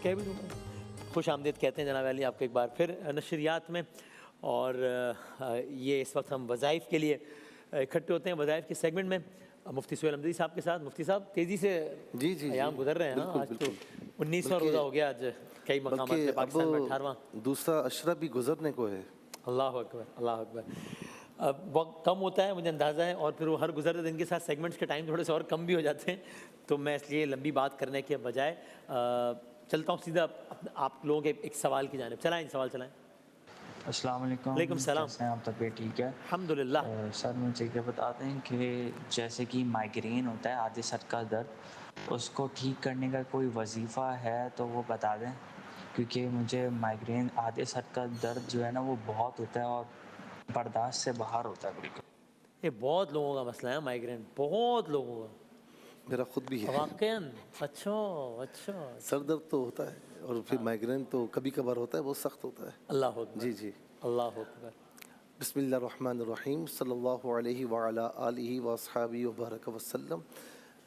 کہہ بھی دوں گا. خوش آمدید کہتے ہیں جناب علی آپ کو ایک بار پھر نشریات میں. اور یہ اس وقت ہم وظائف کے لیے اکٹھے ہوتے ہیں وظائف کے سیگمنٹ میں مفتی سہیل احمدی صاحب کے ساتھ. مفتی صاحب تیزی سے ایام گزر رہے ہیں. آج تو 19واں روزہ ہو گیا. آج کئی مقامات پہ پاکستان میں 18واں دوسرا اشرا بھی گزرنے کو ہے. اللہ اکبر اللہ اکبر. وقت کم ہوتا ہے مجھے اندازہ ہے, اور پھر وہ ہر گزرتے دن کے ساتھ سیگمنٹس کے ٹائم تھوڑے سے اور کم بھی ہو جاتے ہیں, تو میں اس لیے لمبی بات کرنے کے بجائے چلتا ہوں سیدھا آپ لوگوں کے ایک سوال کی جانب. چلائیں سوال چلائیں. السلام علیکم. وعلیکم السلام. کیسے ہیں آپ؟ طبیعت ٹھیک ہے الحمدللہ. سر مجھے یہ بتا دیں کہ جیسے کہ مائگرین ہوتا ہے آدھے سر کا درد, اس کو ٹھیک کرنے کا کوئی وظیفہ ہے تو وہ بتا دیں, کیونکہ مجھے مائگرین آدھے سر کا درد جو ہے نا وہ بہت ہوتا ہے اور برداشت سے باہر ہوتا ہے بالکل. یہ بہت لوگوں کا مسئلہ ہے مائگرین, بہت لوگوں کا. میرا خود بھی ہے واقعاً. اچھا سر درد تو ہوتا ہے, اور پھر مائگرین تو کبھی کبھار ہوتا ہے, بہت سخت ہوتا ہے. اللہ اکبر. جی اللہ اکبر. بسم اللہ الرحمن الرحیم. صلی اللہ علیہ وعلی آلہ واصحابہ وبارک وسلم.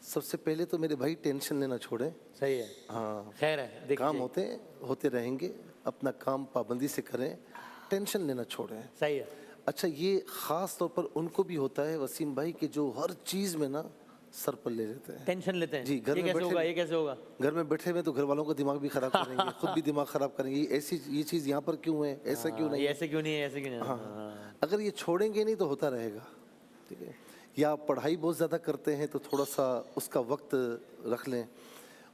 سب سے پہلے تو میرے بھائی ٹینشن لینا چھوڑیں. صحیح ہے. ہاں خیر ہے. کام ہوتے رہیں گے, اپنا کام پابندی سے کریں, ٹینشن لینا چھوڑیں. صحیح ہے. اچھا یہ خاص طور پر ان کو بھی ہوتا ہے وسیم بھائی کہ جو ہر چیز میں نا سر پر لے لیتے ہیں, ٹینشن لیتے ہیں. جی گھر میں یہ کیسے ہوگا گھر میں بیٹھے ہوئے تو گھر والوں کا دماغ بھی خراب کریں گے, خود بھی دماغ خراب کریں گے. ایسی یہ چیز یہاں پر کیوں ہے, ایسا کیوں نہیں, ایسے کیوں نہیں ہے, ایسے کیوں نہیں. ہاں اگر یہ چھوڑیں گے نہیں تو ہوتا رہے گا. ٹھیک ہے, یا پڑھائی بہت زیادہ کرتے ہیں تو تھوڑا سا اس کا وقت رکھ لیں.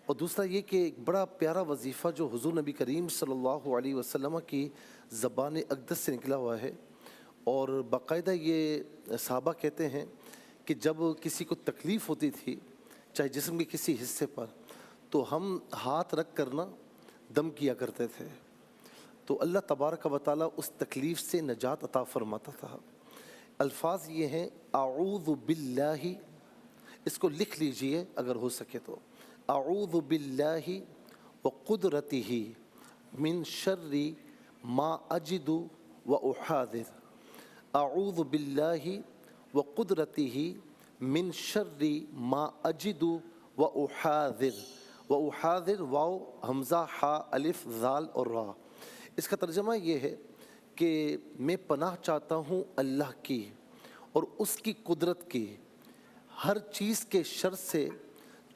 اور دوسرا یہ کہ ایک بڑا پیارا وظیفہ جو حضور نبی کریم صلی اللہ علیہ وسلم کی زبان اقدس سے نکلا ہوا ہے, اور باقاعدہ یہ صحابہ کہتے ہیں کہ جب کسی کو تکلیف ہوتی تھی چاہے جسم کے کسی حصے پر, تو ہم ہاتھ رکھ کر نا دم کیا کرتے تھے, تو اللہ تبارک و تعالیٰ اس تکلیف سے نجات عطا فرماتا تھا. الفاظ یہ ہیں اعوذ باللہ, اس کو لکھ لیجئے اگر ہو سکے تو, اعوذ باللہ وقدرتہ من شر ما اجد واحاذر. اعوذ باللہ وقدرتہ من شر ما اجد واحاذر. واحاذر واو حمزہ ہا الف ذال اور را. اس کا ترجمہ یہ ہے کہ میں پناہ چاہتا ہوں اللہ کی اور اس کی قدرت کی, ہر چیز کے شر سے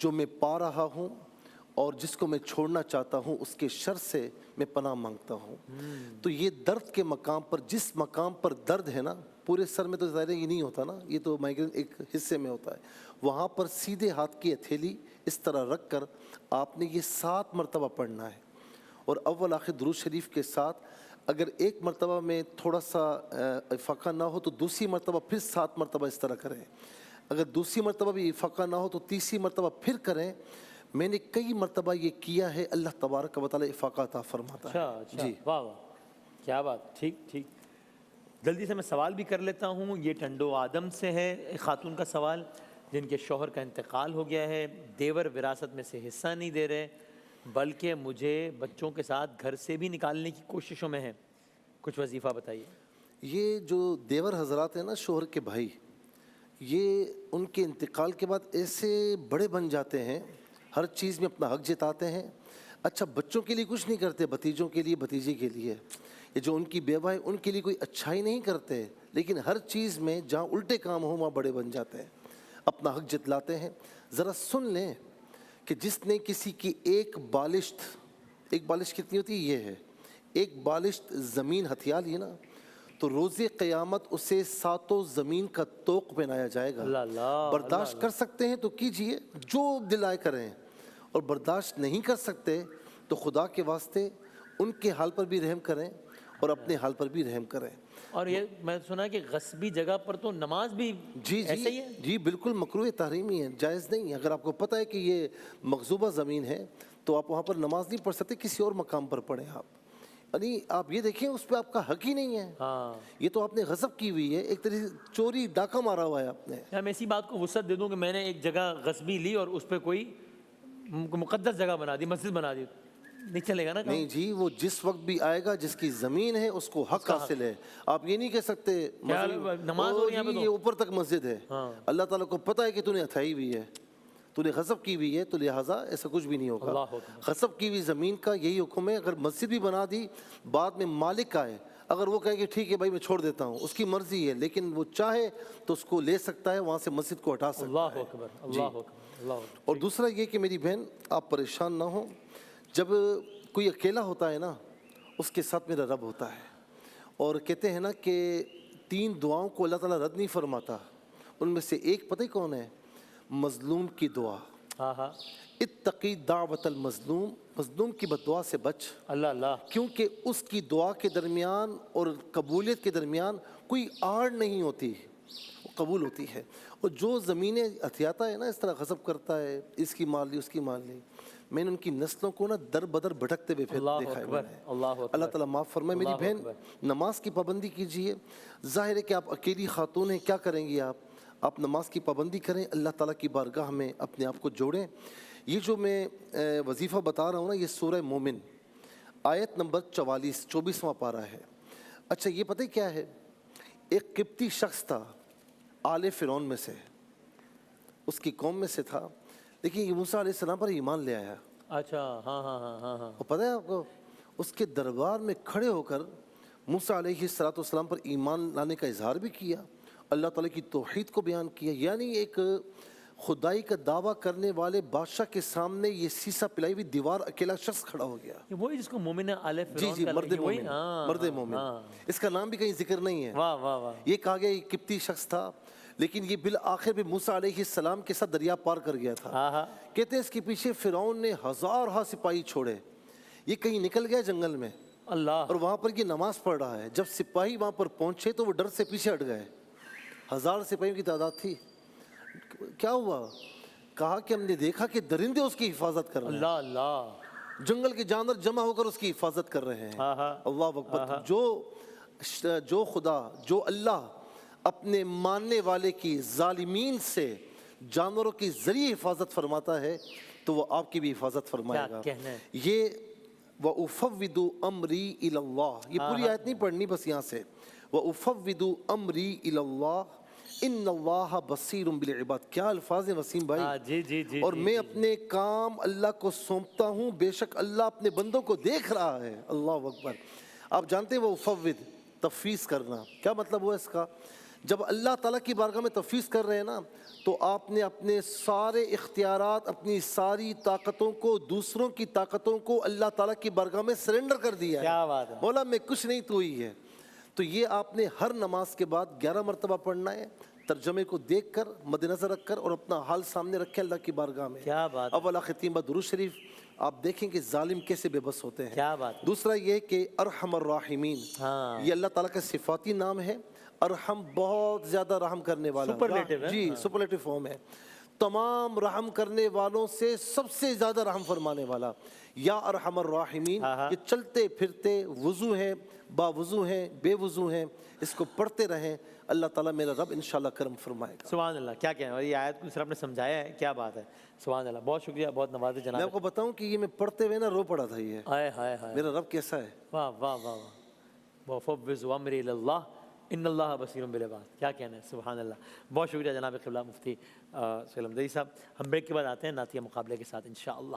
جو میں پا رہا ہوں, اور جس کو میں چھوڑنا چاہتا ہوں اس کے شر سے میں پناہ مانگتا ہوں. تو یہ درد کے مقام پر, جس مقام پر درد ہے نا, پورے سر میں تو ظاہر یہ نہیں ہوتا نا, یہ تو مائگرین ایک حصے میں ہوتا ہے, وہاں پر سیدھے ہاتھ کی ہتھیلی اس طرح رکھ کر آپ نے یہ 7 مرتبہ پڑھنا ہے, اور اول آخر درود شریف کے ساتھ اگر ایک مرتبہ میں تھوڑا سا افاقہ نہ ہو تو دوسری مرتبہ پھر 7 مرتبہ اس طرح کریں. اگر دوسری مرتبہ بھی افاقہ نہ ہو تو تیسری مرتبہ پھر کریں. میں نے کئی مرتبہ یہ کیا ہے, اللہ تبارک و تعالی افاقہ عطا فرماتا ہے. اچھا جی واہ واہ کیا بات. ٹھیک. جلدی سے میں سوال بھی کر لیتا ہوں. یہ ٹنڈو آدم سے ہے ایک خاتون کا سوال, جن کے شوہر کا انتقال ہو گیا ہے, دیور وراثت میں سے حصہ نہیں دے رہے, بلکہ مجھے بچوں کے ساتھ گھر سے بھی نکالنے کی کوششوں میں ہیں, کچھ وظیفہ بتائیے. یہ جو دیور حضرات ہیں نا, شوہر کے بھائی, یہ ان کے انتقال کے بعد ایسے بڑے بن جاتے ہیں, ہر چیز میں اپنا حق جتاتے ہیں. اچھا بچوں کے لیے کچھ نہیں کرتے, بھتیجوں کے لیے بھتیجی کے لیے, یہ جو ان کی بیوہ ہے ان کے لیے کوئی اچھائی نہیں کرتے, لیکن ہر چیز میں جہاں الٹے کام ہوں وہاں بڑے بن جاتے ہیں, اپنا حق جتلاتے ہیں. ذرا سن لیں کہ جس نے کسی کی ایک بالشت کتنی ہوتی ہے, یہ ہے ایک بالشت زمین ہتھیا لی نا, تو روز قیامت اسے 7 زمین کا طوق پہنایا جائے گا. برداشت کر سکتے ہیں تو کیجئے, جو دل آئے کریں, اور برداشت نہیں کر سکتے تو خدا کے واسطے ان کے حال پر بھی رحم کریں اور اپنے حال پر بھی رحم کریں. اور یہ میں سنا کہ غصبی جگہ پر تو نماز بھی ایسا ہی ہے. جی بالکل مکروہ تحریمی ہے, جائز نہیں ہے. اگر آپ کو پتہ ہے کہ یہ مغصوبہ زمین ہے تو آپ وہاں پر نماز نہیں پڑھ سکتے, کسی اور مقام پر پڑھیں آپ. یعنی آپ یہ دیکھیں اس پہ آپ کا حق ہی نہیں ہے. یہ تو آپ نے غصب کی ہوئی ہے, ایک طرح سے چوری ڈاکہ مارا ہوا ہے آپ نے. میں اسی بات کو وسعت دے دوں کہ میں نے ایک جگہ غصبی لی اور اس پہ کوئی مقدس جگہ بنا دی, مسجد بنا دی, نہیں چلے گا نا. نہیں جی, وہ جس وقت بھی آئے گا جس کی زمین ہے اس کو حق حاصل ہے. آپ یہ نہیں کہہ سکتے نماز ہو رہی ہے یہ اوپر تک مسجد ہے, اللہ تعالیٰ کو پتہ ہے کہ تو نے ہتھائی ہوئی ہے, تو نے غصب کی ہوئی ہے تو لہٰذا ایسا کچھ بھی نہیں ہوگا. اللہ اکبر. غصب کی ہوئی زمین کا یہی حکم ہے. اگر مسجد بھی بنا دی بعد میں مالک آئے, اگر وہ کہے کہ ٹھیک ہے بھائی میں چھوڑ دیتا ہوں, اس کی مرضی ہے, لیکن وہ چاہے تو اس کو لے سکتا ہے, وہاں سے مسجد کو ہٹا سکتا اللہ ہے. اکبر, اللہ اکبر, اللہ اکبر. اور دوسرا یہ کہ میری بہن آپ پریشان نہ ہوں, جب کوئی اکیلا ہوتا ہے نا اس کے ساتھ میرا رب ہوتا ہے. اور کہتے ہیں نا کہ 3 دعاؤں کو اللہ تعالیٰ رد نہیں فرماتا, ان میں سے ایک پتہ ہی کون ہے؟ مظلوم کی دعا. ہاں ہاں, اتقی دعوت المظلوم, مظلوم کی بد دعا سے بچ, اللہ اللہ. کیونکہ اس کی دعا کے درمیان اور قبولیت کے درمیان کوئی آڑ نہیں ہوتی, وہ قبول ہوتی ہے. اور جو زمینیں ہتھیاتا ہے نا, اس طرح غصب کرتا ہے, اس کی مال لی اس کی مال لی, میں نے ان کی نسلوں کو نا در بدر بھٹکتے ہوئے پھر اللہ دیکھا ہے. اکبر, اللہ اکبر. اللہ تعالیٰ معاف فرمائے. میری اللہ بہن اکبر. نماز کی پابندی کیجئے. ظاہر ہے کہ آپ اکیلی خاتون ہیں, کیا کریں گی آپ نماز کی پابندی کریں, اللہ تعالیٰ کی بارگاہ میں اپنے آپ کو جوڑیں. یہ جو میں وظیفہ بتا رہا ہوں نا, یہ سورہ مومن آیت نمبر 44 24واں پارہ ہے. اچھا یہ پتہ کیا ہے, ایک قبطی شخص تھا آل فرعون میں سے, اس کی قوم میں سے تھا, لیکن یہ موسیٰ علیہ السلام پر ایمان لے آیا. اچھا, ہاں ہاں ہاں ہاں ہاں. اور پتہ ہے آپ کو, اس کے دربار میں کھڑے ہو کر موسیٰ علیہ السلام پر ایمان لانے کا اظہار بھی کیا, اللہ تعالیٰ کی توحید کو بیان کیا. یعنی ایک خدائی کا دعویٰ کرنے والے بادشاہ کے سامنے یہ سیسا پلائی ہوئی دیوار اکیلا شخص کھڑا ہو گیا. یہ وہی جس کو مومن آل جی فرعون جی, کا مرد یہ وہی؟ مومن, ہاں, مرد ہاں, مومن. ہاں. اس کا نام بھی کہیں ذکر نہیں ہے. واہ واہ واہ. یہ کہا گیا یہ قبطی شخص تھا, لیکن یہ بالآخر بھی موسیٰ علیہ السلام کے ساتھ دریا پار کر گیا تھا. ہاں ہاں. کہتے ہیں اس کے پیچھے فرعون نے 1000 سپاہی چھوڑے, یہ کہیں نکل گیا جنگل میں, اللہ. اور وہاں پر یہ نماز پڑھ رہا ہے. جب سپاہی وہاں پر پہنچے تو وہ ڈر سے پیچھے ہٹ گئے. 1000 سپاہیوں کی تعداد تھی. کیا ہوا؟ کہا کہ ہم نے دیکھا کہ درندے اس کی حفاظت کر رہے ہیں, اللہ اللہ. جنگل کے جانور جمع ہو کر اس کی حفاظت کر رہے ہیں. ہاں ہاں. اللہ اکبر. جو خدا, جو اللہ اپنے ماننے والے کی ظالمین سے جانوروں کی ذریعے حفاظت فرماتا ہے تو وہ آپ کی بھی حفاظت فرمائے گا. کیا کہنا ہے؟ یہ وَأُفَوِّضُ أَمْرِي إِلَى اللَّهِ, یہ پوری آیت نہیں پڑھنی, بس یہاں سے وَأُفَوِّضُ أَمْرِي إِلَى اللَّهِ إِنَّ اللَّهَ بَصِيرٌ بِالْعِبَادِ. کیا الفاظ ہیں وسیم بھائی. جی جی جی. اور میں اپنے کام اللہ کو سونپتا ہوں, بے شک اللہ اپنے بندوں کو دیکھ رہا ہے. اللہ اکبر. آپ جانتے ہیں وہ افوض, تفویض کرنا, کیا مطلب ہوا اس کا؟ جب اللہ تعالیٰ کی بارگاہ میں تفویض کر رہے ہیں نا, تو آپ نے اپنے سارے اختیارات, اپنی ساری طاقتوں کو, دوسروں کی طاقتوں کو اللہ تعالیٰ کی بارگاہ میں سرنڈر کر دیا ہے. کیا بات ہے. مولا میں کچھ نہیں, تو ہی ہے. تو یہ آپ نے ہر نماز کے بعد 11 مرتبہ پڑھنا ہے, ترجمے کو دیکھ کر, مد نظر رکھ کر, اور اپنا حال سامنے رکھے اللہ کی بارگاہ میں. کیا بات ہے. اولا ختیمہ درود شریف. آپ دیکھیں کہ ظالم کیسے بے بس ہوتے ہیں. کیا بات ہے. دوسرا یہ کہ ارحم الراحمین, ہاں. یہ اللہ تعالیٰ کا صفاتی نام ہے. ارحم بہت زیادہ رحم کرنے والا. سپرلیٹو ہے. جی, سپرلیٹو فارم ہے. تمام رحم کرنے والوں سے سب سے زیادہ رحم فرمانے والا. یا ارحم الراحمین, یہ چلتے پھرتے وضو ہیں, با وضو ہیں, بے وضو ہیں, اس کو پڑھتے رہیں, اللہ تعالیٰ میرا رب انشاءاللہ کرم فرمائے گا. سبحان اللہ. کیا کہنا ہے, یہ آیت کو صرف آپ نے سمجھایا ہے, کیا بات ہے. سبحان اللہ, بہت شکریہ, بہت نوازے میں جناب. آپ کو بتاؤں کہ یہ میں پڑھتے ہوئے نا رو پڑا تھا. یہ ہائے ہائے ہائے. میرا رب کیسا ہے. واہ واہ واہ واہ. وَفَوِّضُ أَمْرِي إِلَى اللَّهِ إِنَّ اللَّهَ بَصِيرٌ بِالْعِبَادِ. کیا کہنا ہے. سبحان اللہ. بہت شکریہ جناب قبلہ مفتی سلیم دئی صاحب. ہم بریک کے بعد آتے ہیں نعتیہ مقابلے کے ساتھ انشاءاللہ.